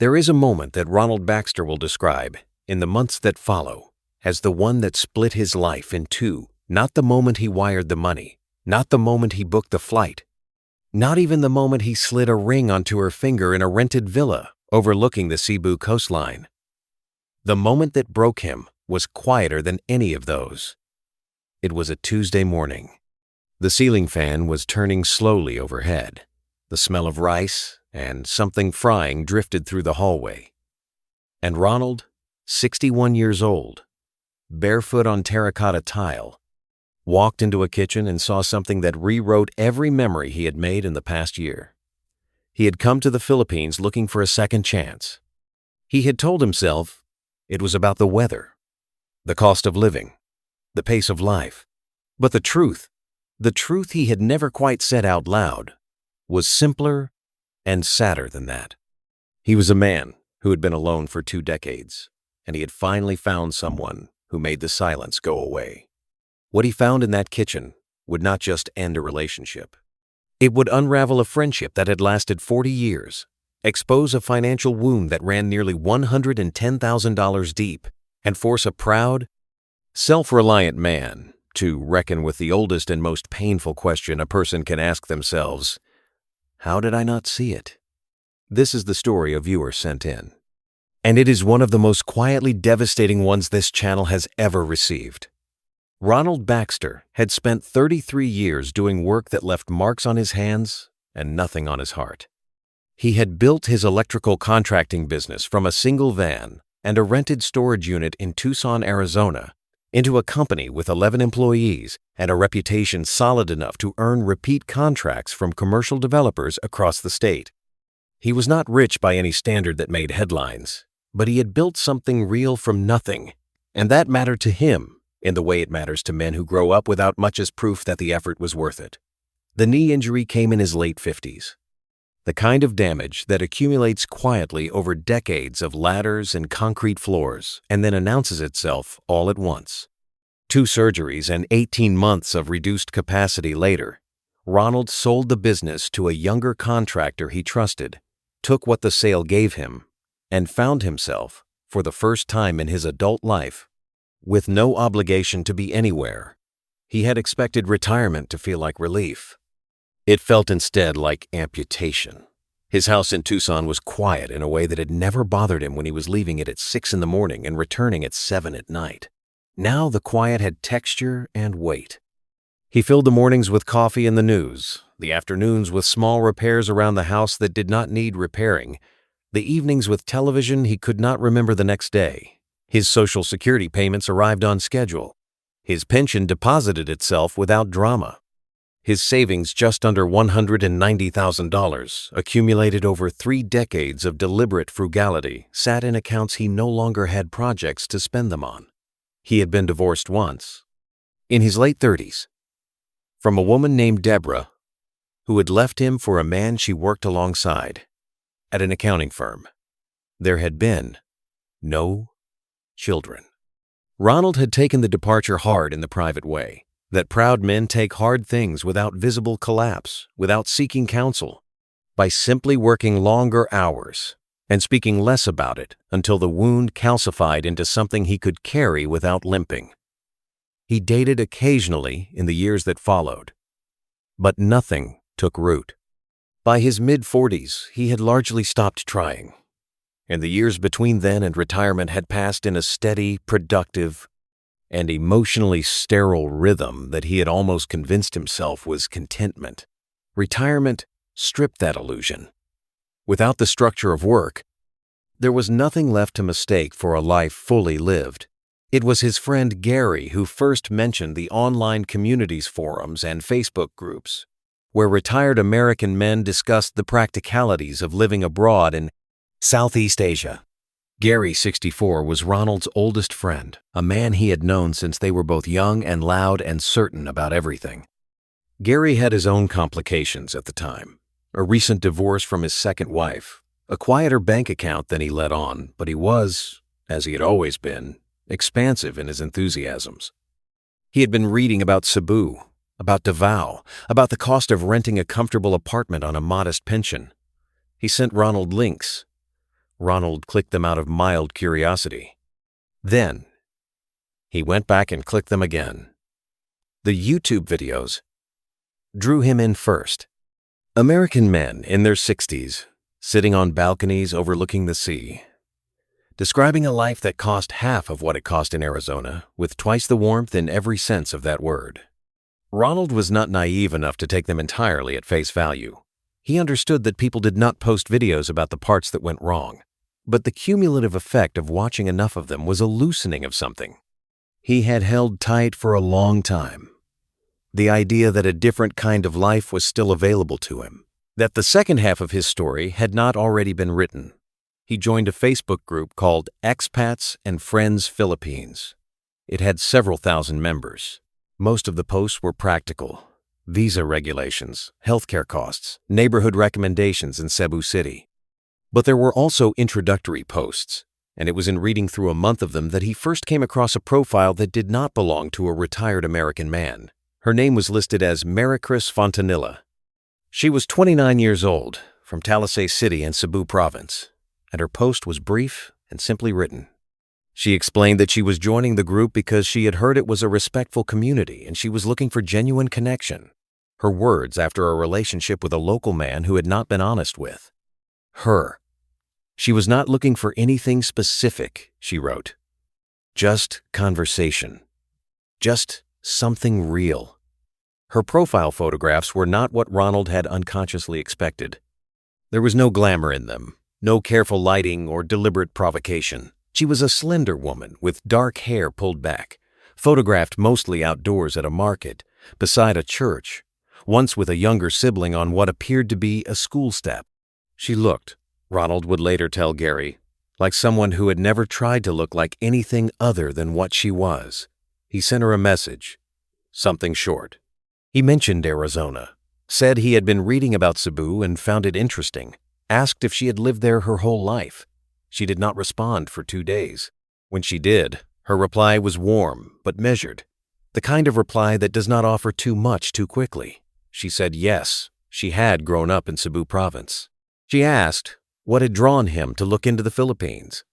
There is a moment that Ronald Baxter will describe in the months that follow as the one that split his life in two. Not the moment he wired the money, not the moment he booked the flight, not even the moment he slid a ring onto her finger in a rented villa overlooking the Cebu coastline. The moment that broke him was quieter than any of those. It was a Tuesday morning. The ceiling fan was turning slowly overhead. The smell of rice and something frying drifted through the hallway. And Ronald, 61 years old, barefoot on terracotta tile, walked into a kitchen and saw something that rewrote every memory he had made in the past year. He had come to the Philippines looking for a second chance. He had told himself it was about the weather, the cost of living, the pace of life. But the truth he had never quite said out loud, was simpler and sadder than that. He was a man who had been alone for 2 decades, and he had finally found someone who made the silence go away. What he found in that kitchen would not just end a relationship. It would unravel a friendship that had lasted 40 years, expose a financial wound that ran nearly $110,000 deep, and force a proud, self-reliant man to reckon with the oldest and most painful question a person can ask themselves: how did I not see it? This is the story a viewer sent in, and it is one of the most quietly devastating ones this channel has ever received. Ronald Baxter had spent 33 years doing work that left marks on his hands and nothing on his heart. He had built his electrical contracting business from a single van and a rented storage unit in Tucson, Arizona, into a company with 11 employees and a reputation solid enough to earn repeat contracts from commercial developers across the state. He was not rich by any standard that made headlines, but he had built something real from nothing, and that mattered to him in the way it matters to men who grow up without much as proof that the effort was worth it. The knee injury came in his late 50s. The kind of damage that accumulates quietly over decades of ladders and concrete floors and then announces itself all at once. 2 surgeries and 18 months of reduced capacity later, Ronald sold the business to a younger contractor he trusted, took what the sale gave him, and found himself, for the first time in his adult life, with no obligation to be anywhere. He had expected retirement to feel like relief. It felt instead like amputation. His house in Tucson was quiet in a way that had never bothered him when he was leaving it at 6 in the morning and returning at 7 at night. Now the quiet had texture and weight. He filled the mornings with coffee and the news, the afternoons with small repairs around the house that did not need repairing, the evenings with television he could not remember the next day. His Social Security payments arrived on schedule. His pension deposited itself without drama. His savings, just under $190,000, accumulated over 3 decades of deliberate frugality, sat in accounts he no longer had projects to spend them on. He had been divorced once, in his late 30s, from a woman named Deborah, who had left him for a man she worked alongside at an accounting firm. There had been no children. Ronald had taken the departure hard in the private way that proud men take hard things without visible collapse, without seeking counsel, by simply working longer hours and speaking less about it until the wound calcified into something he could carry without limping. He dated occasionally in the years that followed, but nothing took root. By his mid-40s, he had largely stopped trying, and the years between then and retirement had passed in a steady, productive, and emotionally sterile rhythm that he had almost convinced himself was contentment. Retirement stripped that illusion. Without the structure of work, there was nothing left to mistake for a life fully lived. It was his friend Gary who first mentioned the online communities forums and Facebook groups, where retired American men discussed the practicalities of living abroad in Southeast Asia. Gary, 64, was Ronald's oldest friend, a man he had known since they were both young and loud and certain about everything. Gary had his own complications at the time, a recent divorce from his second wife, a quieter bank account than he let on, but he was, as he had always been, expansive in his enthusiasms. He had been reading about Cebu, about Davao, about the cost of renting a comfortable apartment on a modest pension. He sent Ronald links. Ronald clicked them out of mild curiosity. Then, he went back and clicked them again. The YouTube videos drew him in first. American men in their 60s, sitting on balconies overlooking the sea, describing a life that cost half of what it cost in Arizona, with twice the warmth in every sense of that word. Ronald was not naive enough to take them entirely at face value. He understood that people did not post videos about the parts that went wrong, but the cumulative effect of watching enough of them was a loosening of something he had held tight for a long time. The idea that a different kind of life was still available to him, that the second half of his story had not already been written. He joined a Facebook group called Expats and Friends Philippines. It had several thousand members. Most of the posts were practical: visa regulations, healthcare costs, neighborhood recommendations in Cebu City. But there were also introductory posts, and it was in reading through a month of them that he first came across a profile that did not belong to a retired American man. Her name was listed as Maricris Fontanilla. She was 29 years old, from Talisay City in Cebu Province, and her post was brief and simply written. She explained that she was joining the group because she had heard it was a respectful community and she was looking for genuine connection. Her words after a relationship with a local man who had not been honest with her. She was not looking for anything specific, she wrote. Just conversation. Just something real. Her profile photographs were not what Ronald had unconsciously expected. There was no glamour in them, no careful lighting or deliberate provocation. She was a slender woman with dark hair pulled back, photographed mostly outdoors at a market, beside a church, once with a younger sibling on what appeared to be a school step. She looked, Ronald would later tell Gary, like someone who had never tried to look like anything other than what she was. He sent her a message, something short. He mentioned Arizona, said he had been reading about Cebu and found it interesting, asked if she had lived there her whole life. She did not respond for 2 days. When she did, her reply was warm but measured, the kind of reply that does not offer too much too quickly. She said yes, she had grown up in Cebu Province. She asked what had drawn him to look into the Philippines.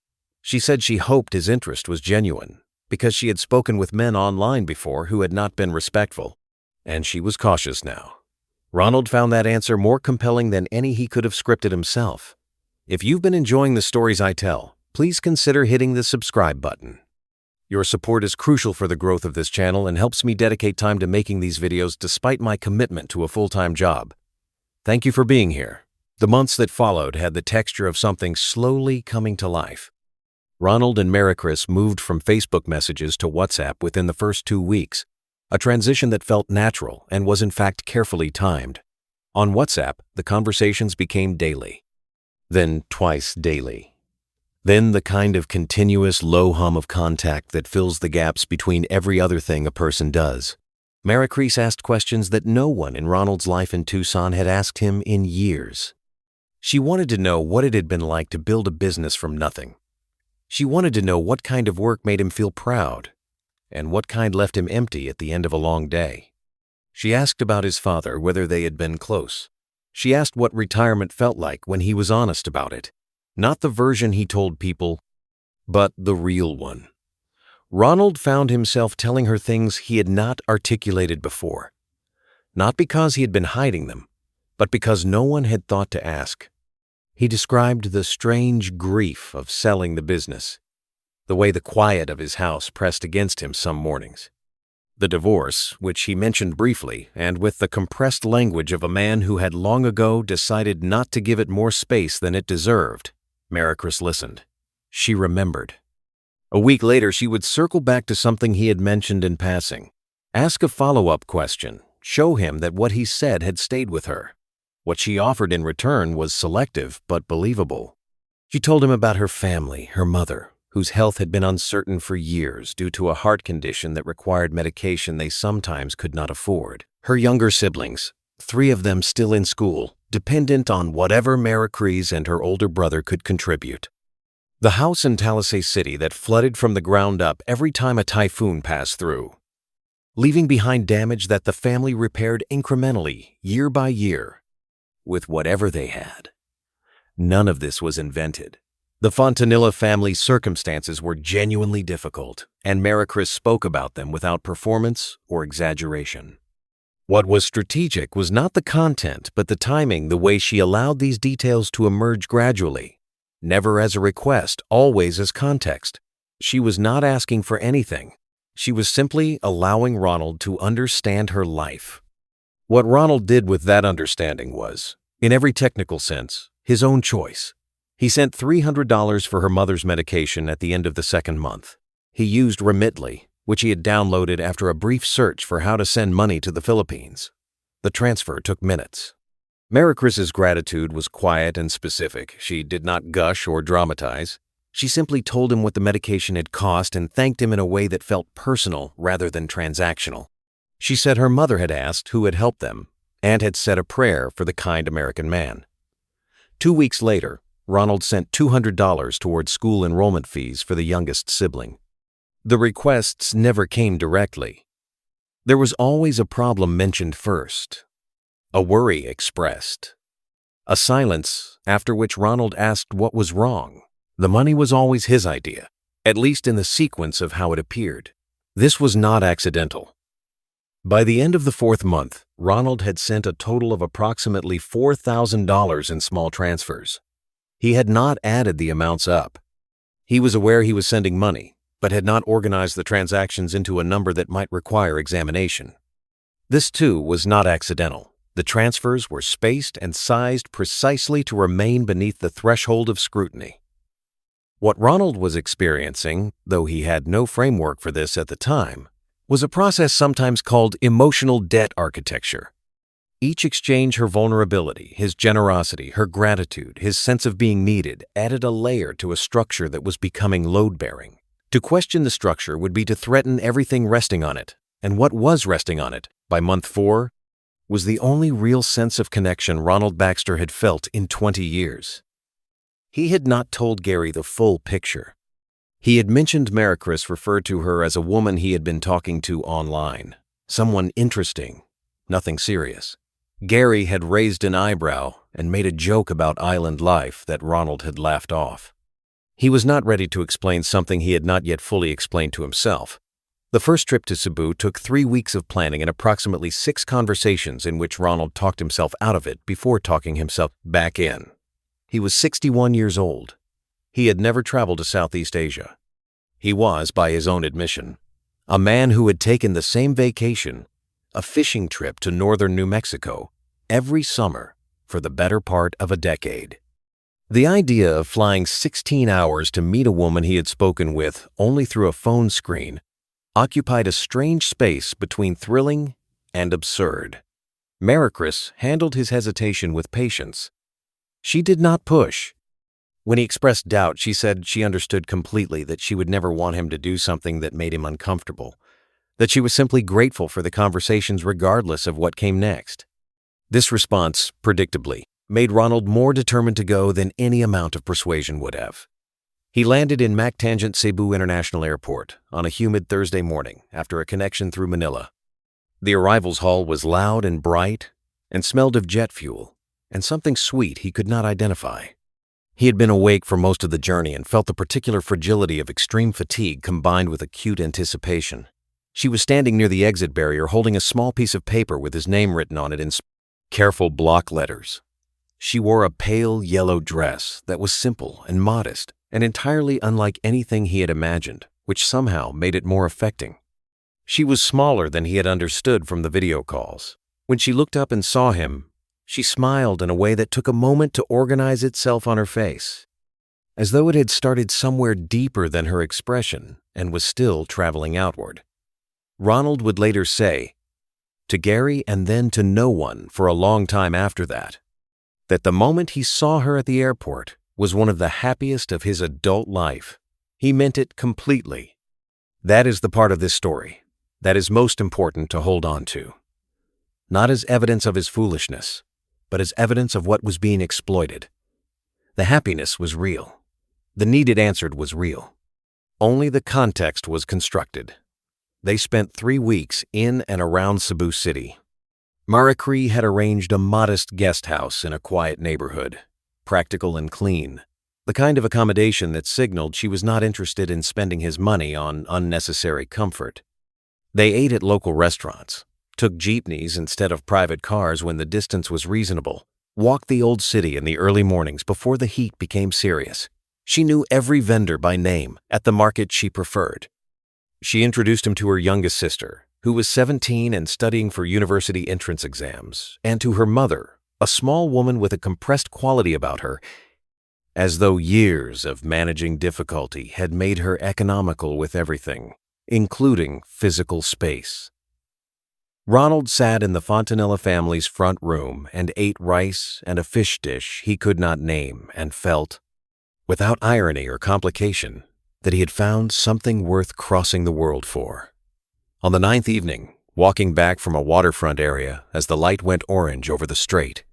She said she hoped his interest was genuine, because she had spoken with men online before who had not been respectful, and she was cautious now. Ronald found that answer more compelling than any he could have scripted himself. If you've been enjoying the stories I tell, please consider hitting the subscribe button. Your support is crucial for the growth of this channel and helps me dedicate time to making these videos despite my commitment to a full-time job. Thank you for being here. The months that followed had the texture of something slowly coming to life. Ronald and Maricris moved from Facebook messages to WhatsApp within the first 2 weeks, a transition that felt natural and was in fact carefully timed. On WhatsApp, the conversations became daily, then twice daily. Then the kind of continuous low hum of contact that fills the gaps between every other thing a person does. Maricris asked questions that no one in Ronald's life in Tucson had asked him in years. She wanted to know what it had been like to build a business from nothing. She wanted to know what kind of work made him feel proud, and what kind left him empty at the end of a long day. She asked about his father, whether they had been close. She asked what retirement felt like when he was honest about it. Not the version he told people, but the real one. Ronald found himself telling her things he had not articulated before. Not because he had been hiding them, but because no one had thought to ask. He described the strange grief of selling the business, the way the quiet of his house pressed against him some mornings. The divorce, which he mentioned briefly and with the compressed language of a man who had long ago decided not to give it more space than it deserved. Maricris listened. She remembered. A week later, she would circle back to something he had mentioned in passing, ask a follow-up question, show him that what he said had stayed with her. What she offered in return was selective but believable. She told him about her family, her mother, whose health had been uncertain for years due to a heart condition that required medication they sometimes could not afford. Her younger siblings, 3 of them still in school, dependent on whatever Maricris and her older brother could contribute. The house in Talisay City that flooded from the ground up every time a typhoon passed through, leaving behind damage that the family repaired incrementally, year by year, with whatever they had. None of this was invented. The Fontanilla family's circumstances were genuinely difficult, and Maricris spoke about them without performance or exaggeration. What was strategic was not the content, but the timing, the way she allowed these details to emerge gradually. Never as a request, always as context. She was not asking for anything. She was simply allowing Ronald to understand her life. What Ronald did with that understanding was, in every technical sense, his own choice. He sent $300 for her mother's medication at the end of the second month. He used Remitly, which he had downloaded after a brief search for how to send money to the Philippines. The transfer took minutes. Maricris's gratitude was quiet and specific. She did not gush or dramatize. She simply told him what the medication had cost and thanked him in a way that felt personal rather than transactional. She said her mother had asked who had helped them and had said a prayer for the kind American man. 2 weeks later, Ronald sent $200 towards school enrollment fees for the youngest sibling. The requests never came directly. There was always a problem mentioned first, a worry expressed, a silence after which Ronald asked what was wrong. The money was always his idea, at least in the sequence of how it appeared. This was not accidental. By the end of the 4th month, Ronald had sent a total of approximately $4,000 in small transfers. He had not added the amounts up. He was aware he was sending money, but had not organized the transactions into a number that might require examination. This, too, was not accidental. The transfers were spaced and sized precisely to remain beneath the threshold of scrutiny. What Ronald was experiencing, though he had no framework for this at the time, was a process sometimes called emotional debt architecture. Each exchange, her vulnerability, his generosity, her gratitude, his sense of being needed, added a layer to a structure that was becoming load-bearing. To question the structure would be to threaten everything resting on it, and what was resting on it, by month 4, was the only real sense of connection Ronald Baxter had felt in 20 years. He had not told Gary the full picture. He had mentioned Maricris referred to her as a woman he had been talking to online, someone interesting, nothing serious. Gary had raised an eyebrow and made a joke about island life that Ronald had laughed off. He was not ready to explain something he had not yet fully explained to himself. The first trip to Cebu took 3 weeks of planning and approximately 6 conversations in which Ronald talked himself out of it before talking himself back in. He was 61 years old. He had never traveled to Southeast Asia. He was, by his own admission, a man who had taken the same vacation, a fishing trip to northern New Mexico, every summer for the better part of a decade. The idea of flying 16 hours to meet a woman he had spoken with only through a phone screen occupied a strange space between thrilling and absurd. Maricris handled his hesitation with patience. She did not push. When he expressed doubt, she said she understood completely that she would never want him to do something that made him uncomfortable, that she was simply grateful for the conversations regardless of what came next. This response, predictably, made Ronald more determined to go than any amount of persuasion would have. He landed in Mactangent Cebu International Airport on a humid Thursday morning after a connection through Manila. The arrivals hall was loud and bright and smelled of jet fuel and something sweet he could not identify. He had been awake for most of the journey and felt the particular fragility of extreme fatigue combined with acute anticipation. She was standing near the exit barrier holding a small piece of paper with his name written on it in careful block letters. She wore a pale yellow dress that was simple and modest and entirely unlike anything he had imagined, which somehow made it more affecting. She was smaller than he had understood from the video calls. When she looked up and saw him, she smiled in a way that took a moment to organize itself on her face, as though it had started somewhere deeper than her expression and was still traveling outward. Ronald would later say, to Gary and then to no one for a long time after that the moment he saw her at the airport was one of the happiest of his adult life. He meant it completely. That is the part of this story that is most important to hold on to. Not as evidence of his foolishness, but as evidence of what was being exploited. The happiness was real. The need it answered was real. Only the context was constructed. They spent 3 weeks in and around Cebu City. Maricris had arranged a modest guest house in a quiet neighborhood, practical and clean, the kind of accommodation that signaled she was not interested in spending his money on unnecessary comfort. They ate at local restaurants, took jeepneys instead of private cars when the distance was reasonable, walked the old city in the early mornings before the heat became serious. She knew every vendor by name at the market she preferred. She introduced him to her youngest sister, who was 17 and studying for university entrance exams, and to her mother, a small woman with a compressed quality about her, as though years of managing difficulty had made her economical with everything, including physical space. Ronald sat in the Fontanella family's front room and ate rice and a fish dish he could not name and felt, without irony or complication, that he had found something worth crossing the world for. On the 9th evening, walking back from a waterfront area as the light went orange over the strait,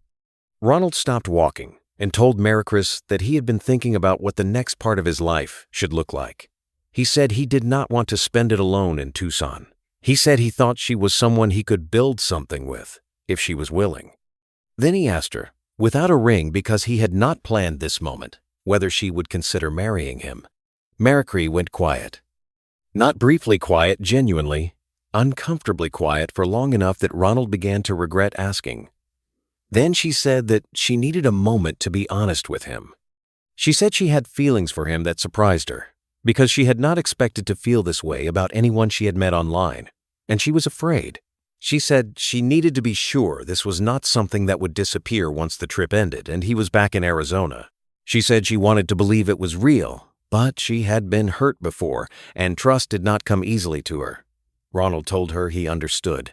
Ronald stopped walking and told Maricris that he had been thinking about what the next part of his life should look like. He said he did not want to spend it alone in Tucson. He said he thought she was someone he could build something with, if she was willing. Then he asked her, without a ring because he had not planned this moment, whether she would consider marrying him. Maricris went quiet. Not briefly quiet, genuinely, uncomfortably quiet for long enough that Ronald began to regret asking. Then she said that she needed a moment to be honest with him. She said she had feelings for him that surprised her, because she had not expected to feel this way about anyone she had met online, and she was afraid. She said she needed to be sure this was not something that would disappear once the trip ended and he was back in Arizona. She said she wanted to believe it was real, but she had been hurt before, and trust did not come easily to her. Ronald told her he understood.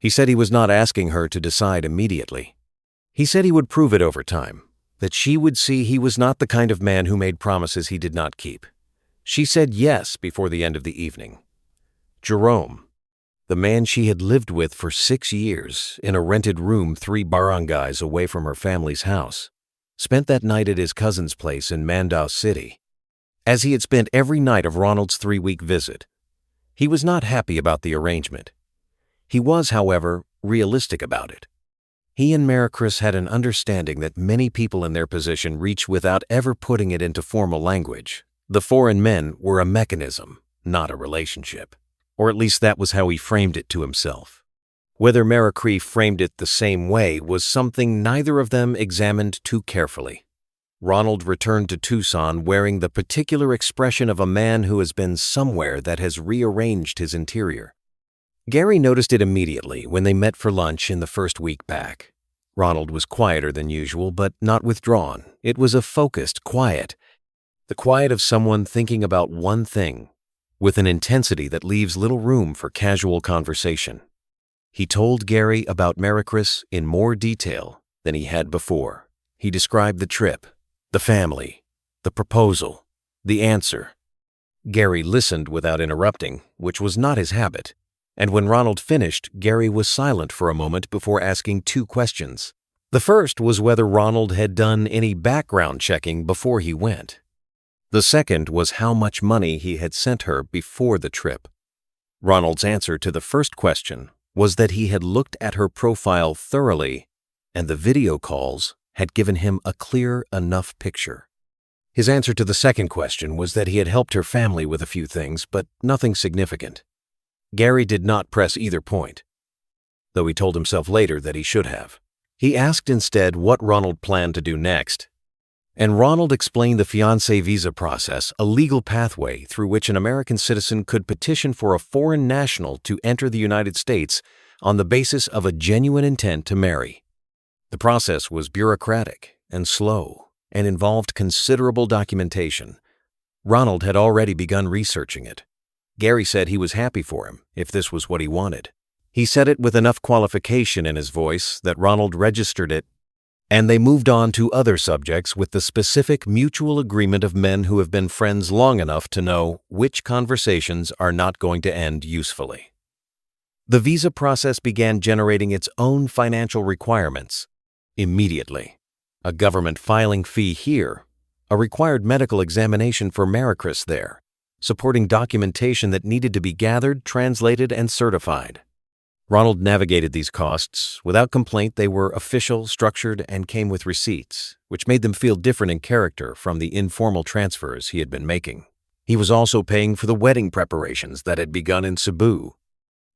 He said he was not asking her to decide immediately. He said he would prove it over time, that she would see he was not the kind of man who made promises he did not keep. She said yes before the end of the evening. Jerome, the man she had lived with for 6 years in a rented room 3 barangays away from her family's house, spent that night at his cousin's place in Mandaue City. As he had spent every night of Ronald's 3-week visit, he was not happy about the arrangement. He was, however, realistic about it. He and Maricris had an understanding that many people in their position reach without ever putting it into formal language. The foreign men were a mechanism, not a relationship. Or at least that was how he framed it to himself. Whether Maricris framed it the same way was something neither of them examined too carefully. Ronald returned to Tucson wearing the particular expression of a man who has been somewhere that has rearranged his interior. Gary noticed it immediately when they met for lunch in the first week back. Ronald was quieter than usual, but not withdrawn. It was a focused quiet. The quiet of someone thinking about one thing, with an intensity that leaves little room for casual conversation. He told Gary about Maricris in more detail than he had before. He described the trip, the family, the proposal, the answer. Gary listened without interrupting, which was not his habit. And when Ronald finished, Gary was silent for a moment before asking 2 questions. The first was whether Ronald had done any background checking before he went. The second was how much money he had sent her before the trip. Ronald's answer to the first question was that he had looked at her profile thoroughly, and the video calls had given him a clear enough picture. His answer to the second question was that he had helped her family with a few things, but nothing significant. Gary did not press either point, though he told himself later that he should have. He asked instead what Ronald planned to do next, and Ronald explained the fiancé visa process, a legal pathway through which an American citizen could petition for a foreign national to enter the United States on the basis of a genuine intent to marry. The process was bureaucratic and slow and involved considerable documentation. Ronald had already begun researching it. Gary said he was happy for him if this was what he wanted. He said it with enough qualification in his voice that Ronald registered it, and they moved on to other subjects with the specific mutual agreement of men who have been friends long enough to know which conversations are not going to end usefully. The visa process began generating its own financial requirements immediately. A government filing fee here, a required medical examination for Maricris there, supporting documentation that needed to be gathered, translated, and certified. Ronald navigated these costs. Without complaint, they were official, structured, and came with receipts, which made them feel different in character from the informal transfers he had been making. He was also paying for the wedding preparations that had begun in Cebu.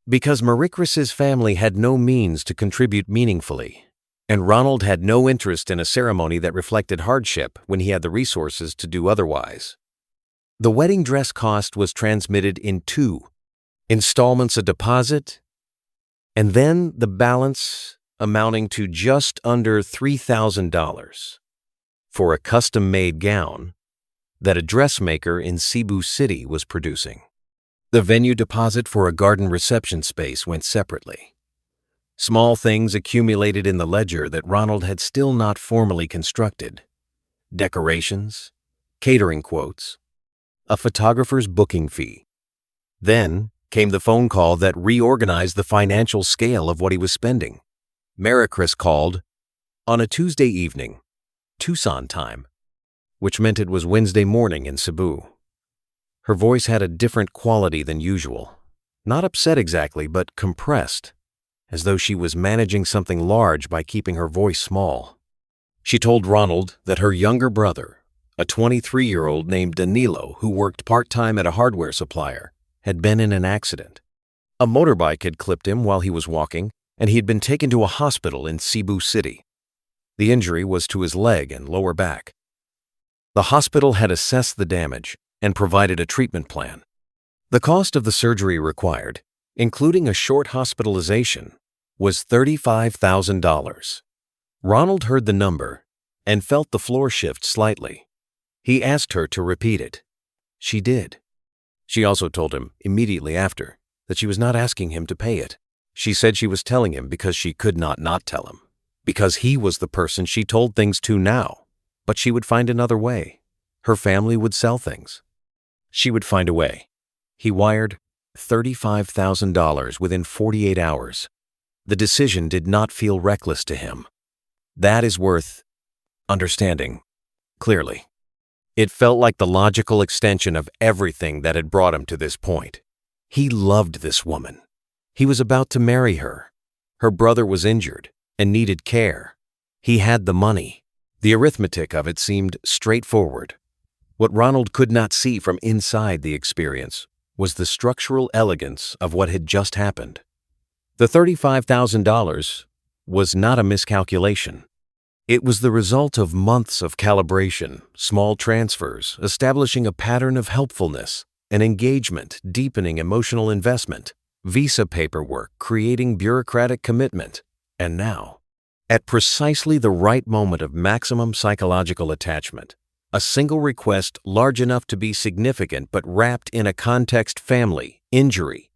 Because Maricris's family had no means to contribute meaningfully, and Ronald had no interest in a ceremony that reflected hardship when he had the resources to do otherwise. The wedding dress cost was transmitted in 2 installments, a deposit, and then the balance amounting to just under $3,000 for a custom-made gown that a dressmaker in Cebu City was producing. The venue deposit for a garden reception space went separately. Small things accumulated in the ledger that Ronald had still not formally constructed: decorations, catering quotes, a photographer's booking fee. Then came the phone call that reorganized the financial scale of what he was spending. Maricris called on a Tuesday evening, Tucson time, which meant it was Wednesday morning in Cebu. Her voice had a different quality than usual. Not upset exactly, but compressed, as though she was managing something large by keeping her voice small. She told Ronald that her younger brother, a 23-year-old named Danilo who worked part-time at a hardware supplier, had been in an accident. A motorbike had clipped him while he was walking, and he had been taken to a hospital in Cebu City. The injury was to his leg and lower back. The hospital had assessed the damage and provided a treatment plan. The cost of the surgery required, including a short hospitalization, was $35,000. Ronald heard the number and felt the floor shift slightly. He asked her to repeat it. She did. She also told him immediately after that she was not asking him to pay it. She said she was telling him because she could not tell him, because he was the person she told things to now, but she would find another way. Her family would sell things. She would find a way. He wired $35,000 within 48 hours. The decision did not feel reckless to him. That is worth understanding clearly. It felt like the logical extension of everything that had brought him to this point. He loved this woman. He was about to marry her. Her brother was injured and needed care. He had the money. The arithmetic of it seemed straightforward. What Ronald could not see from inside the experience was the structural elegance of what had just happened. The $35,000 was not a miscalculation. It was the result of months of calibration, small transfers, establishing a pattern of helpfulness, an engagement, deepening emotional investment, visa paperwork, creating bureaucratic commitment, and now, at precisely the right moment of maximum psychological attachment, a single request large enough to be significant but wrapped in a context: family, injury,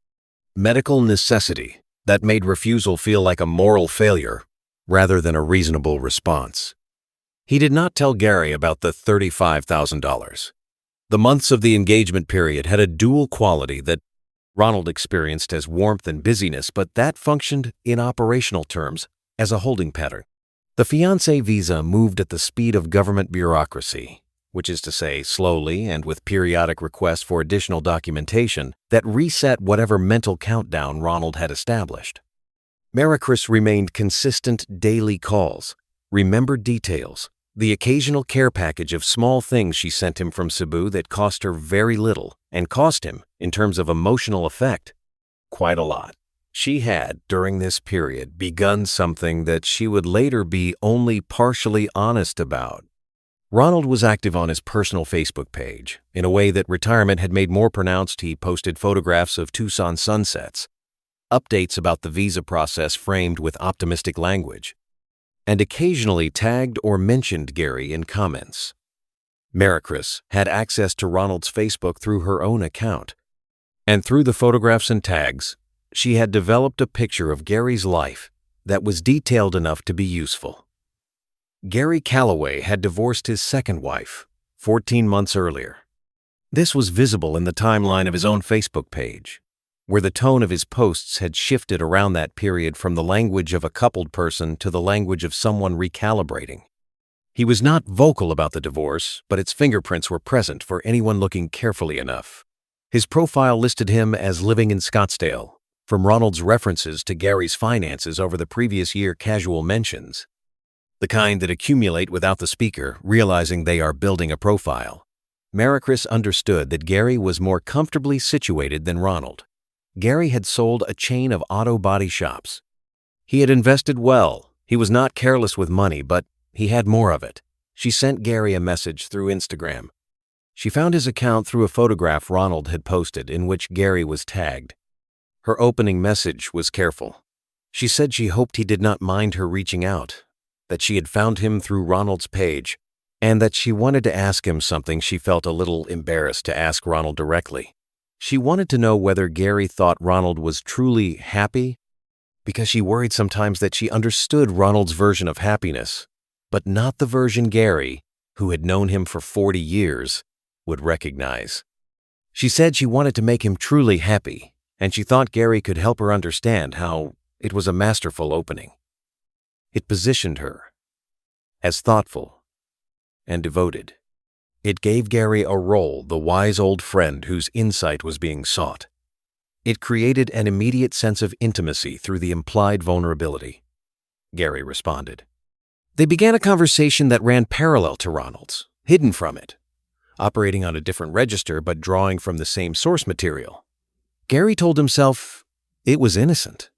medical necessity that made refusal feel like a moral failure rather than a reasonable response. He did not tell Gary about the $35,000. The months of the engagement period had a dual quality that Ronald experienced as warmth and busyness, but that functioned in operational terms as a holding pattern. The fiancé visa moved at the speed of government bureaucracy, which is to say slowly and with periodic requests for additional documentation that reset whatever mental countdown Ronald had established. Maricris remained consistent daily calls, remembered details, the occasional care package of small things she sent him from Cebu that cost her very little and cost him, in terms of emotional effect, quite a lot. She had, during this period, begun something that she would later be only partially honest about. Ronald was active on his personal Facebook page. In a way that retirement had made more pronounced, he posted photographs of Tucson sunsets, updates about the visa process framed with optimistic language, and occasionally tagged or mentioned Gary in comments. Maricris had access to Ronald's Facebook through her own account, and through the photographs and tags, she had developed a picture of Gary's life that was detailed enough to be useful. Gary Calloway had divorced his second wife 14 months earlier. This was visible in the timeline of his own Facebook page, where the tone of his posts had shifted around that period from the language of a coupled person to the language of someone recalibrating. He was not vocal about the divorce, but its fingerprints were present for anyone looking carefully enough. His profile listed him as living in Scottsdale, from Ronald's references to Gary's finances over the previous year casual mentions, the kind that accumulate without the speaker realizing they are building a profile. Maricris understood that Gary was more comfortably situated than Ronald. Gary had sold a chain of auto body shops. He had invested well. He was not careless with money, but he had more of it. She sent Gary a message through Instagram. She found his account through a photograph Ronald had posted in which Gary was tagged. Her opening message was careful. She said she hoped he did not mind her reaching out, that she had found him through Ronald's page, and that she wanted to ask him something she felt a little embarrassed to ask Ronald directly. She wanted to know whether Gary thought Ronald was truly happy, because she worried sometimes that she understood Ronald's version of happiness, but not the version Gary, who had known him for 40 years, would recognize. She said she wanted to make him truly happy, and she thought Gary could help her understand how it was a masterful opening. It positioned her as thoughtful and devoted. It gave Gary a role, the wise old friend whose insight was being sought. It created an immediate sense of intimacy through the implied vulnerability. Gary responded. They began a conversation that ran parallel to Ronald's, hidden from it, operating on a different register but drawing from the same source material. Gary told himself it was innocent.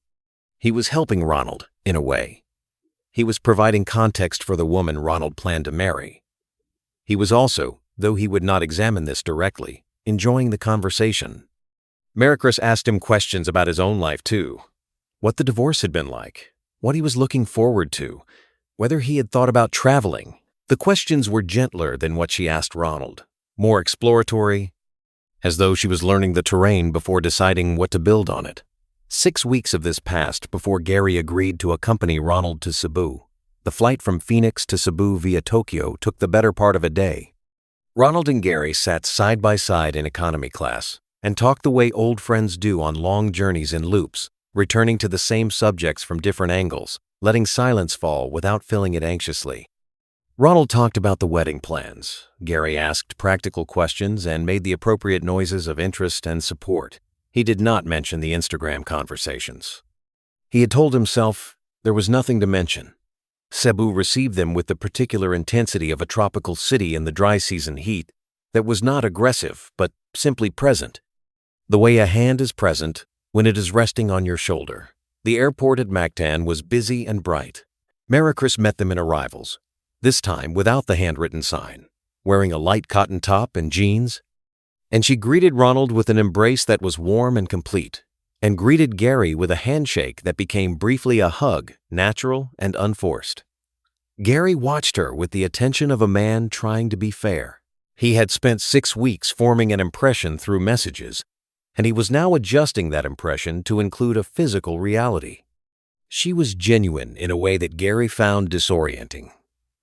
He was helping Ronald, in a way. He was providing context for the woman Ronald planned to marry. He was also, though he would not examine this directly, enjoying the conversation. Maricris asked him questions about his own life too, what the divorce had been like, what he was looking forward to, whether he had thought about traveling. The questions were gentler than what she asked Ronald, more exploratory, as though she was learning the terrain before deciding what to build on it. 6 weeks of this passed before Gary agreed to accompany Ronald to Cebu. The flight from Phoenix to Cebu via Tokyo took the better part of a day. Ronald and Gary sat side by side in economy class and talked the way old friends do on long journeys in loops, returning to the same subjects from different angles, letting silence fall without filling it anxiously. Ronald talked about the wedding plans. Gary asked practical questions and made the appropriate noises of interest and support. He did not mention the Instagram conversations. He had told himself there was nothing to mention. Cebu received them with the particular intensity of a tropical city in the dry season heat that was not aggressive but simply present, the way a hand is present when it is resting on your shoulder. The airport at Mactan was busy and bright. Maricris met them in arrivals, this time without the handwritten sign, wearing a light cotton top and jeans, and she greeted Ronald with an embrace that was warm and complete, and greeted Gary with a handshake that became briefly a hug, natural and unforced. Gary watched her with the attention of a man trying to be fair. He had spent 6 weeks forming an impression through messages, and he was now adjusting that impression to include a physical reality. She was genuine in a way that Gary found disorienting.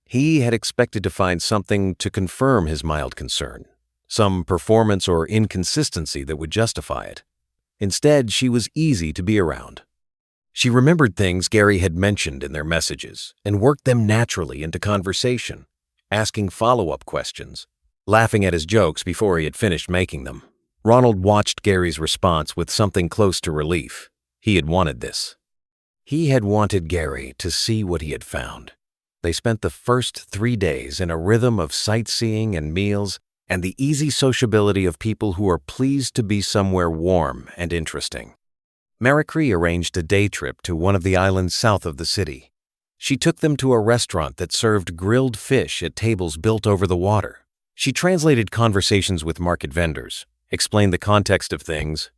He had expected to find something to confirm his mild concern, some performance or inconsistency that would justify it. Instead, she was easy to be around. She remembered things Gary had mentioned in their messages and worked them naturally into conversation, asking follow-up questions, laughing at his jokes before he had finished making them. Ronald watched Gary's response with something close to relief. He had wanted this. He had wanted Gary to see what he had found. They spent the first 3 days in a rhythm of sightseeing and meals and the easy sociability of people who are pleased to be somewhere warm and interesting. Maricris arranged a day trip to one of the islands south of the city. She took them to a restaurant that served grilled fish at tables built over the water. She translated conversations with market vendors, explained the context of things,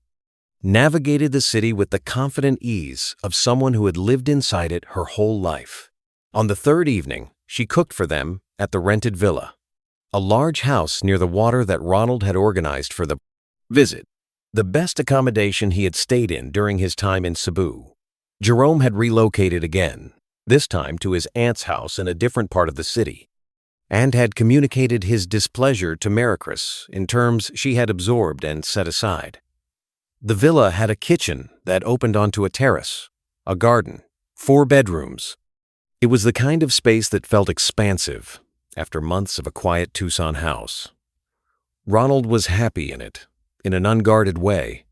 navigated the city with the confident ease of someone who had lived inside it her whole life. On the 3rd evening, she cooked for them at the rented villa, a large house near the water that Ronald had organized for the visit, the best accommodation he had stayed in during his time in Cebu. Jerome had relocated again, this time to his aunt's house in a different part of the city, and had communicated his displeasure to Maricris in terms she had absorbed and set aside. The villa had a kitchen that opened onto a terrace, a garden, 4 bedrooms. It was the kind of space that felt expansive after months of a quiet Tucson house. Ronald was happy in it, in an unguarded way.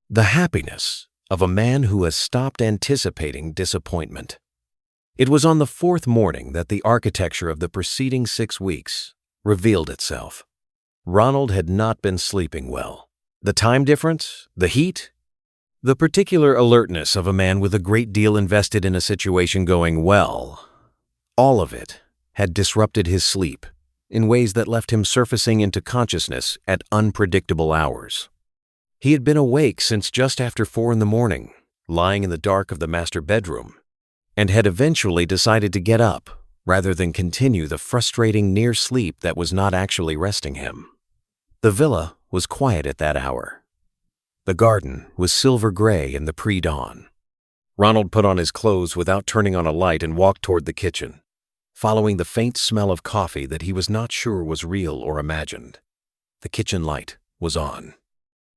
The happiness of a man who has stopped anticipating disappointment. It was on the fourth morning that the architecture of the preceding 6 weeks revealed itself. Ronald had not been sleeping well. The time difference, the heat, the particular alertness of a man with a great deal invested in a situation going well, all of it had disrupted his sleep in ways that left him surfacing into consciousness at unpredictable hours. He had been awake since just after 4 in the morning, lying in the dark of the master bedroom, and had eventually decided to get up rather than continue the frustrating near sleep that was not actually resting him. The villa was quiet at that hour. The garden was silver gray in the pre-dawn. Ronald put on his clothes without turning on a light and walked toward the kitchen, following the faint smell of coffee that he was not sure was real or imagined. The kitchen light was on.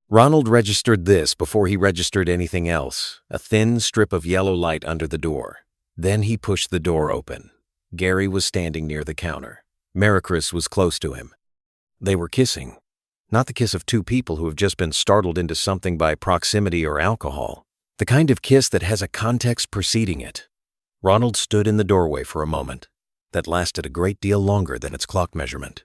Ronald registered this before he registered anything else, a thin strip of yellow light under the door. Then he pushed the door open. Gary was standing near the counter. Maricris was close to him. They were kissing. Not the kiss of two people who have just been startled into something by proximity or alcohol. The kind of kiss that has a context preceding it. Ronald stood in the doorway for a moment that lasted a great deal longer than its clock measurement.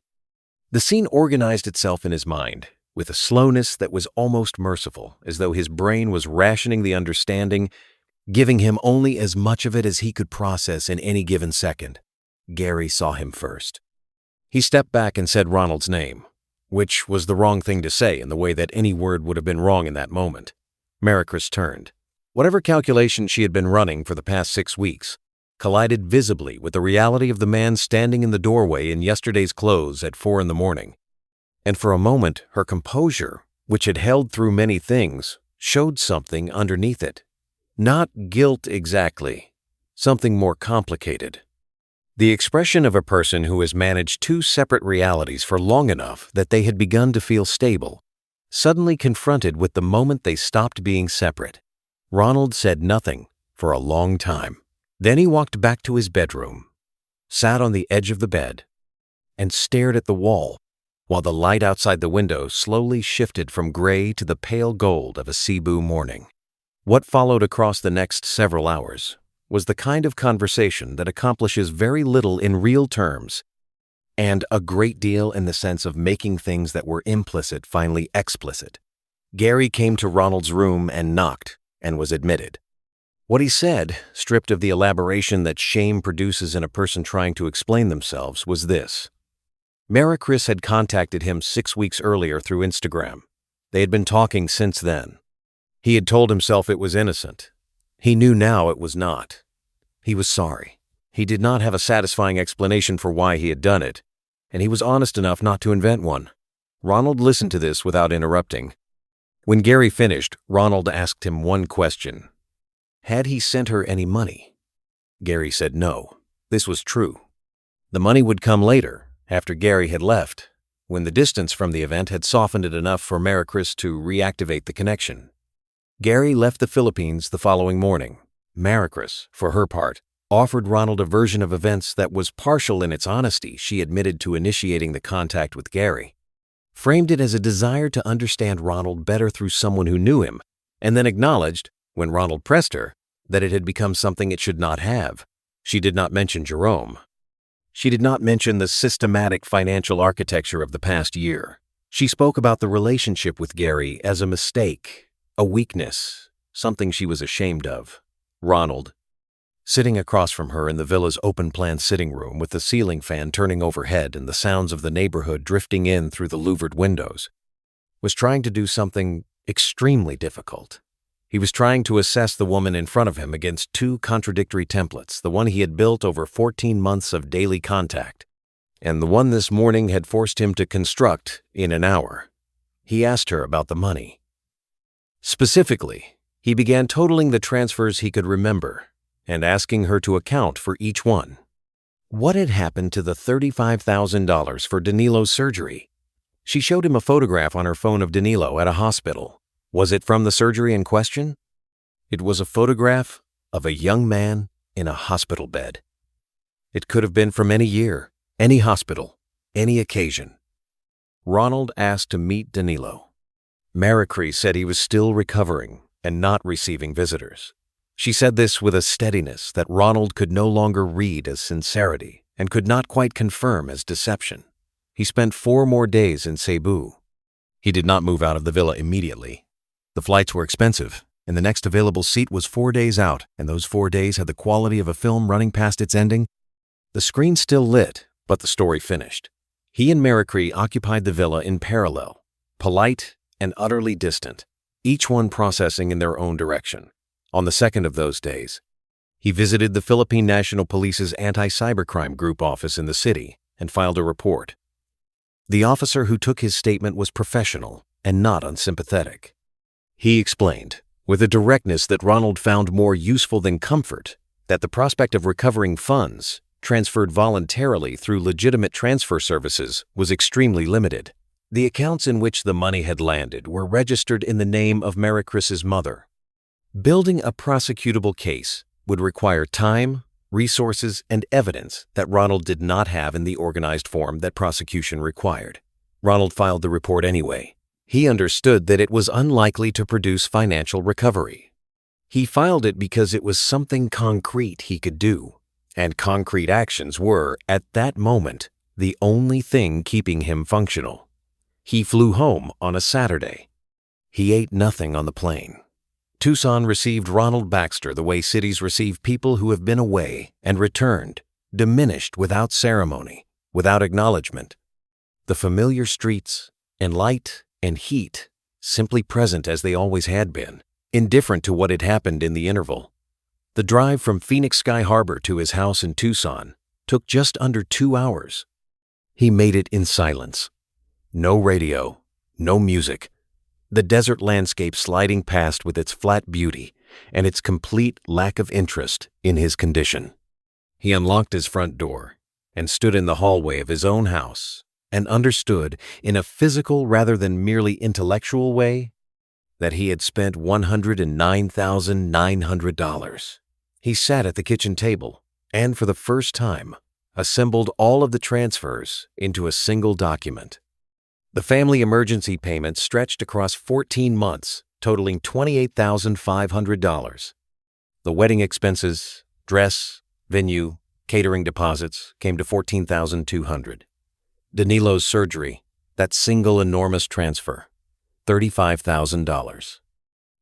The scene organized itself in his mind with a slowness that was almost merciful, as though his brain was rationing the understanding, giving him only as much of it as he could process in any given second. Gary saw him first. He stepped back and said Ronald's name, which was the wrong thing to say in the way that any word would have been wrong in that moment. Maricris turned. Whatever calculation she had been running for the past 6 weeks collided visibly with the reality of the man standing in the doorway in yesterday's clothes at 4 in the morning. And for a moment, her composure, which had held through many things, showed something underneath it. Not guilt exactly, something more complicated. The expression of a person who has managed 2 separate realities for long enough that they had begun to feel stable, suddenly confronted with the moment they stopped being separate. Ronald said nothing for a long time. Then he walked back to his bedroom, sat on the edge of the bed, and stared at the wall while the light outside the window slowly shifted from gray to the pale gold of a Cebu morning. What followed across the next several hours was the kind of conversation that accomplishes very little in real terms and a great deal in the sense of making things that were implicit finally explicit. Gary came to Ronald's room and knocked and was admitted. What he said, stripped of the elaboration that shame produces in a person trying to explain themselves, was this. Maricris had contacted him 6 weeks earlier through Instagram. They had been talking since then. He had told himself it was innocent. He knew now it was not. He was sorry. He did not have a satisfying explanation for why he had done it, and he was honest enough not to invent one. Ronald listened to this without interrupting. When Gary finished, Ronald asked him one question. Had he sent her any money? Gary said no. This was true. The money would come later, after Gary had left, when the distance from the event had softened it enough for Maricris to reactivate the connection. Gary left the Philippines the following morning. Maricris, for her part, offered Ronald a version of events that was partial in its honesty. She admitted to initiating the contact with Gary, framed it as a desire to understand Ronald better through someone who knew him, and then acknowledged, when Ronald pressed her, that it had become something it should not have. She did not mention Jerome. She did not mention the systematic financial architecture of the past year. She spoke about the relationship with Gary as a mistake, a weakness, something she was ashamed of. Ronald, sitting across from her in the villa's open-plan sitting room with the ceiling fan turning overhead and the sounds of the neighborhood drifting in through the louvered windows, was trying to do something extremely difficult. He was trying to assess the woman in front of him against 2 contradictory templates, the one he had built over 14 months of daily contact, and the one this morning had forced him to construct in an hour. He asked her about the money. Specifically, he began totaling the transfers he could remember and asking her to account for each one. What had happened to the $35,000 for Danilo's surgery? She showed him a photograph on her phone of Danilo at a hospital. Was it from the surgery in question? It was a photograph of a young man in a hospital bed. It could have been from any year, any hospital, any occasion. Ronald asked to meet Danilo. Maricris said he was still recovering and not receiving visitors. She said this with a steadiness that Ronald could no longer read as sincerity and could not quite confirm as deception. He spent 4 more days in Cebu. He did not move out of the villa immediately. The flights were expensive, and the next available seat was 4 days out, and those 4 days had the quality of a film running past its ending. The screen still lit, but the story finished. He and Maricree occupied the villa in parallel, polite and utterly distant, each one processing in their own direction. On the second of those days, he visited the Philippine National Police's anti-cybercrime group office in the city and filed a report. The officer who took his statement was professional and not unsympathetic. He explained, with a directness that Ronald found more useful than comfort, that the prospect of recovering funds, transferred voluntarily through legitimate transfer services, was extremely limited. The accounts in which the money had landed were registered in the name of Maricree's mother. Building a prosecutable case would require time, resources, and evidence that Ronald did not have in the organized form that prosecution required. Ronald filed the report anyway. He understood that it was unlikely to produce financial recovery. He filed it because it was something concrete he could do, and concrete actions were, at that moment, the only thing keeping him functional. He flew home on a Saturday. He ate nothing on the plane. Tucson received Ronald Baxter the way cities receive people who have been away and returned, diminished without ceremony, without acknowledgement. The familiar streets, and light and heat, simply present as they always had been, indifferent to what had happened in the interval. The drive from Phoenix Sky Harbor to his house in Tucson took just under 2 hours. He made it in silence. No radio, no music. The desert landscape sliding past with its flat beauty and its complete lack of interest in his condition. He unlocked his front door and stood in the hallway of his own house and understood, in a physical rather than merely intellectual way, that he had spent $109,900. He sat at the kitchen table and, for the first time, assembled all of the transfers into a single document. The family emergency payment stretched across 14 months, totaling $28,500. The wedding expenses, dress, venue, catering deposits came to $14,200. Danilo's surgery, that single enormous transfer, $35,000.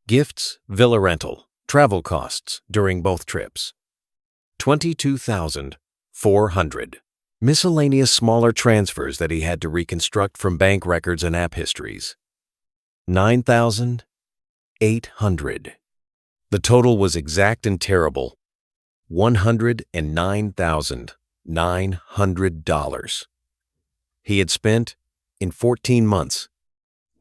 Gifts, villa rental, travel costs during both trips, $22,400. Miscellaneous smaller transfers that he had to reconstruct from bank records and app histories, $9,800. The total was exact and terrible, $109,900. He had spent, in 14 months,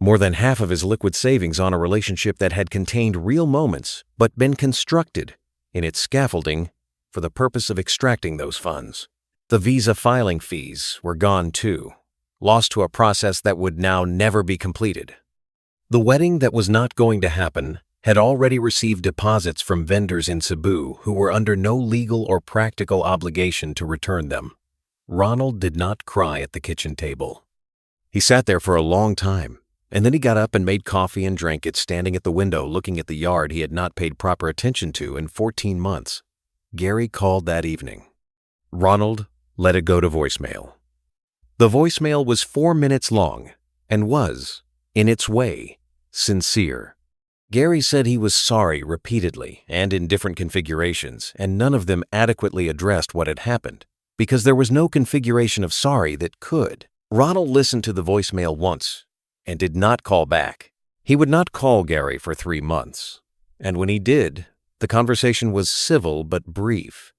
more than half of his liquid savings on a relationship that had contained real moments but been constructed, in its scaffolding, for the purpose of extracting those funds. The visa filing fees were gone too, lost to a process that would now never be completed. The wedding that was not going to happen had already received deposits from vendors in Cebu who were under no legal or practical obligation to return them. Ronald did not cry at the kitchen table. He sat there for a long time, and then he got up and made coffee and drank it standing at the window looking at the yard he had not paid proper attention to in 14 months. Gary called that evening. Ronald let it go to voicemail. The voicemail was 4 minutes long and was, in its way, sincere. Gary said he was sorry repeatedly and in different configurations, and none of them adequately addressed what had happened, because there was no configuration of sorry that could. Ronald listened to the voicemail once and did not call back. He would not call Gary for 3 months, and when he did, the conversation was civil but brief.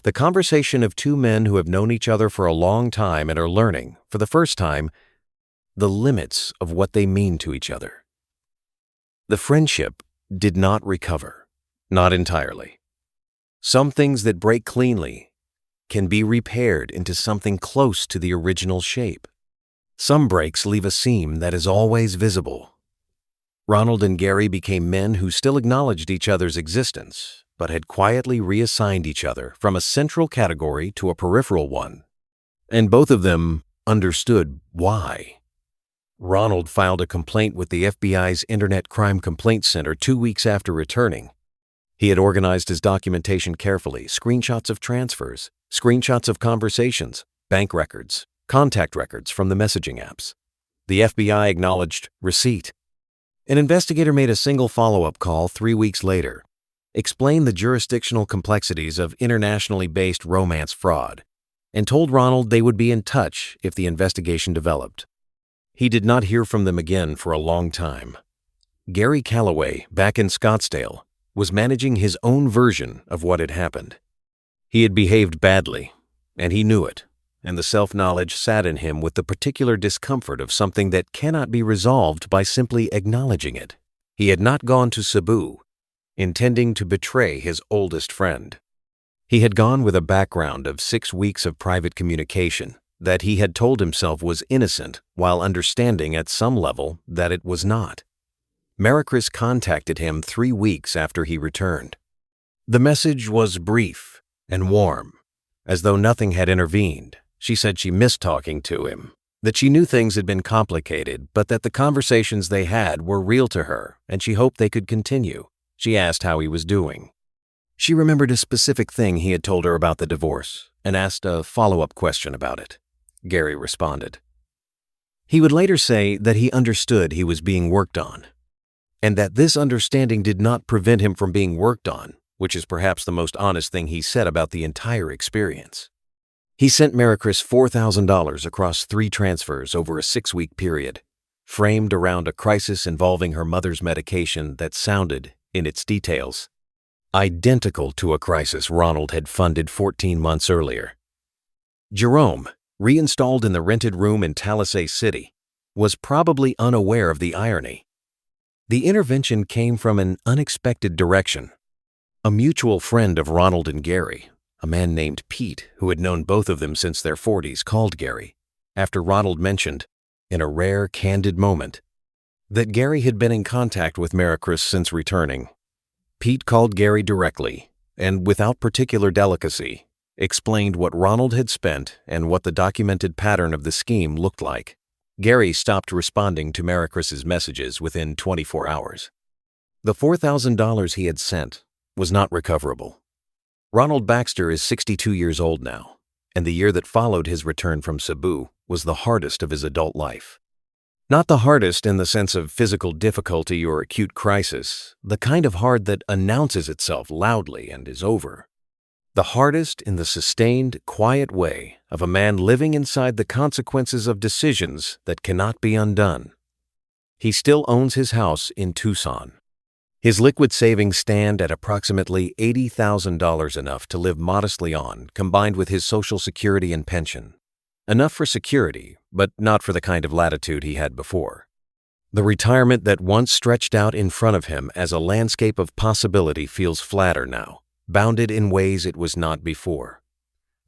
The conversation of 2 men who have known each other for a long time and are learning, for the first time, the limits of what they mean to each other. The friendship did not recover, not entirely. Some things that break cleanly can be repaired into something close to the original shape. Some breaks leave a seam that is always visible. Ronald and Gary became men who still acknowledged each other's existence, but had quietly reassigned each other from a central category to a peripheral one. And both of them understood why. Ronald filed a complaint with the FBI's Internet Crime Complaint Center 2 weeks after returning. He had organized his documentation carefully: screenshots of transfers, screenshots of conversations, bank records, contact records from the messaging apps. The FBI acknowledged receipt. An investigator made a single follow-up call 3 weeks later, explained the jurisdictional complexities of internationally based romance fraud, and told Ronald they would be in touch if the investigation developed. He did not hear from them again for a long time. Gary Calloway, back in Scottsdale, was managing his own version of what had happened. He had behaved badly, and he knew it, and the self-knowledge sat in him with the particular discomfort of something that cannot be resolved by simply acknowledging it. He had not gone to Cebu, intending to betray his oldest friend. He had gone with a background of 6 weeks of private communication that he had told himself was innocent, while understanding at some level that it was not. Maricris contacted him 3 weeks after he returned. The message was brief and warm, as though nothing had intervened. She said she missed talking to him, that she knew things had been complicated, but that the conversations they had were real to her, and she hoped they could continue. She asked how he was doing. She remembered a specific thing he had told her about the divorce, and asked a follow-up question about it. Gary responded. He would later say that he understood he was being worked on, and that this understanding did not prevent him from being worked on, which is perhaps the most honest thing he said about the entire experience. He sent Maricris $4,000 across 3 transfers over a 6-week period, framed around a crisis involving her mother's medication that sounded, in its details, identical to a crisis Ronald had funded 14 months earlier. Jerome, reinstalled in the rented room in Talisay City, was probably unaware of the irony. The intervention came from an unexpected direction. A mutual friend of Ronald and Gary, a man named Pete, who had known both of them since their 40s, called Gary, after Ronald mentioned, in a rare, candid moment, that Gary had been in contact with Maricris since returning. Pete called Gary directly, and without particular delicacy, explained what Ronald had spent and what the documented pattern of the scheme looked like. Gary stopped responding to Maricris's messages within 24 hours. The $4,000 he had sent was not recoverable. Ronald Baxter is 62 years old now, and the year that followed his return from Cebu was the hardest of his adult life. Not the hardest in the sense of physical difficulty or acute crisis, the kind of hard that announces itself loudly and is over. The hardest in the sustained, quiet way of a man living inside the consequences of decisions that cannot be undone. He still owns his house in Tucson. His liquid savings stand at approximately $80,000, enough to live modestly on, combined with his Social Security and pension. Enough for security, but not for the kind of latitude he had before. The retirement that once stretched out in front of him as a landscape of possibility feels flatter now, bounded in ways it was not before.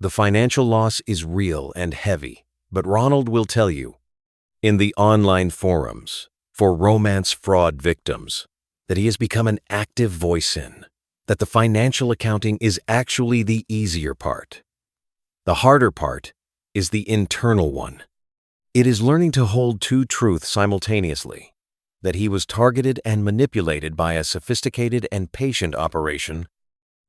The financial loss is real and heavy, but Ronald will tell you, in the online forums for romance fraud victims, that he has become an active voice in, that the financial accounting is actually the easier part. The harder part is the internal one. It is learning to hold 2 truths simultaneously, that he was targeted and manipulated by a sophisticated and patient operation,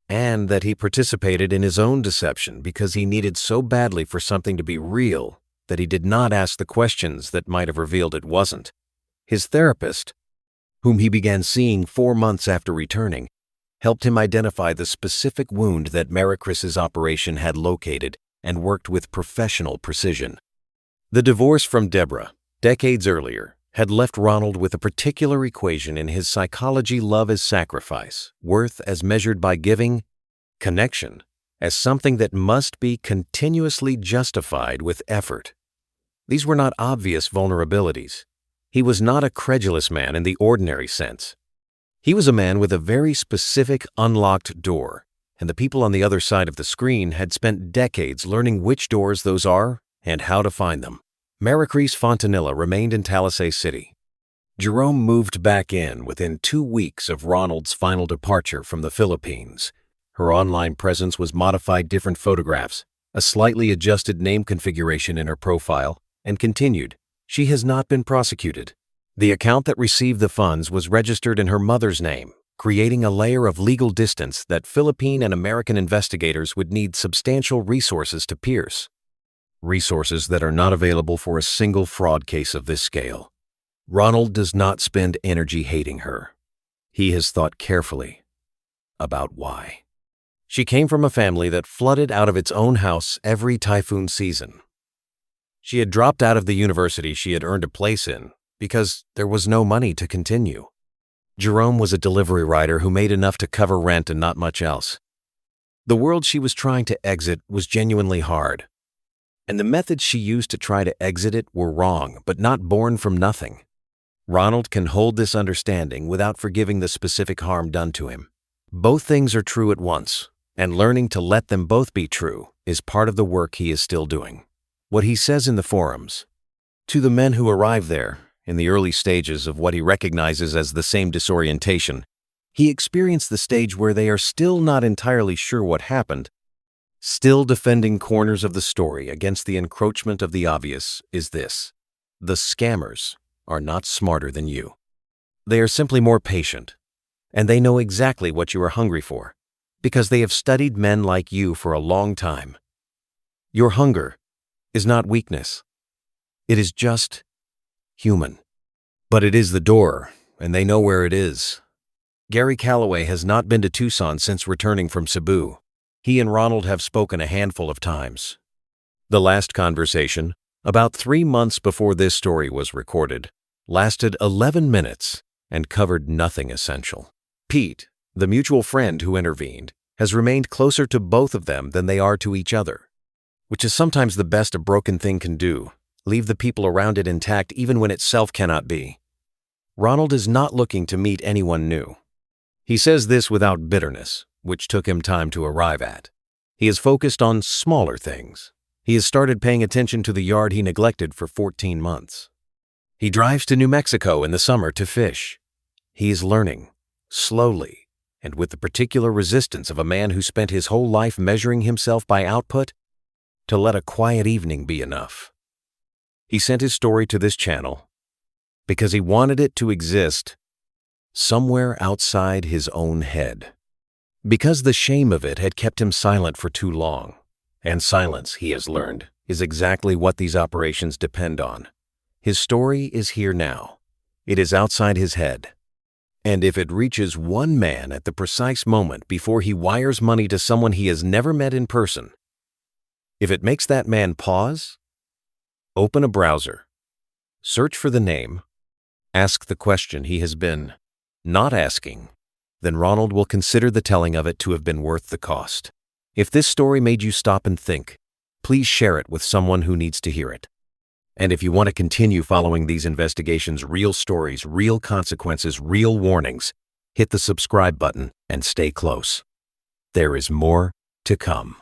and that he participated in his own deception because he needed so badly for something to be real that he did not ask the questions that might have revealed it wasn't. His therapist, whom he began seeing 4 months after returning, helped him identify the specific wound that Maricris's operation had located and worked with professional precision. The divorce from Deborah, decades earlier, had left Ronald with a particular equation in his psychology: love as sacrifice, worth as measured by giving, connection as something that must be continuously justified with effort. These were not obvious vulnerabilities. He was not a credulous man in the ordinary sense. He was a man with a very specific unlocked door, and the people on the other side of the screen had spent decades learning which doors those are and how to find them. Maricris Fontanilla remained in Talisay City. Jerome moved back in within 2 weeks of Ronald's final departure from the Philippines. Her online presence was modified: different photographs, a slightly adjusted name configuration in her profile, and continued. She has not been prosecuted. The account that received the funds was registered in her mother's name, creating a layer of legal distance that Philippine and American investigators would need substantial resources to pierce. Resources that are not available for a single fraud case of this scale. Ronald does not spend energy hating her. He has thought carefully about why. She came from a family that flooded out of its own house every typhoon season. She had dropped out of the university she had earned a place in because there was no money to continue. Jerome was a delivery rider who made enough to cover rent and not much else. The world she was trying to exit was genuinely hard, and the methods she used to try to exit it were wrong, but not born from nothing. Ronald can hold this understanding without forgiving the specific harm done to him. Both things are true at once, and learning to let them both be true is part of the work he is still doing. What he says in the forums, to the men who arrive there, in the early stages of what he recognizes as the same disorientation, he experienced the stage where they are still not entirely sure what happened, still defending corners of the story against the encroachment of the obvious, is this: the scammers are not smarter than you. They are simply more patient, and they know exactly what you are hungry for, because they have studied men like you for a long time. Your hunger is not weakness. It is just human. But it is the door, and they know where it is. Gary Calloway has not been to Tucson since returning from Cebu. He and Ronald have spoken a handful of times. The last conversation, about 3 months before this story was recorded, lasted 11 minutes and covered nothing essential. Pete, the mutual friend who intervened, has remained closer to both of them than they are to each other, which is sometimes the best a broken thing can do, leave the people around it intact even when itself cannot be. Ronald is not looking to meet anyone new. He says this without bitterness, which took him time to arrive at. He is focused on smaller things. He has started paying attention to the yard he neglected for 14 months. He drives to New Mexico in the summer to fish. He is learning, slowly, and with the particular resistance of a man who spent his whole life measuring himself by output, to let a quiet evening be enough. He sent his story to this channel because he wanted it to exist somewhere outside his own head. Because the shame of it had kept him silent for too long. And silence, he has learned, is exactly what these operations depend on. His story is here now. It is outside his head. And if it reaches one man at the precise moment before he wires money to someone he has never met in person, if it makes that man pause, open a browser, search for the name, ask the question he has been not asking, then Ronald will consider the telling of it to have been worth the cost. If this story made you stop and think, please share it with someone who needs to hear it. And if you want to continue following these investigations, real stories, real consequences, real warnings, hit the subscribe button and stay close. There is more to come.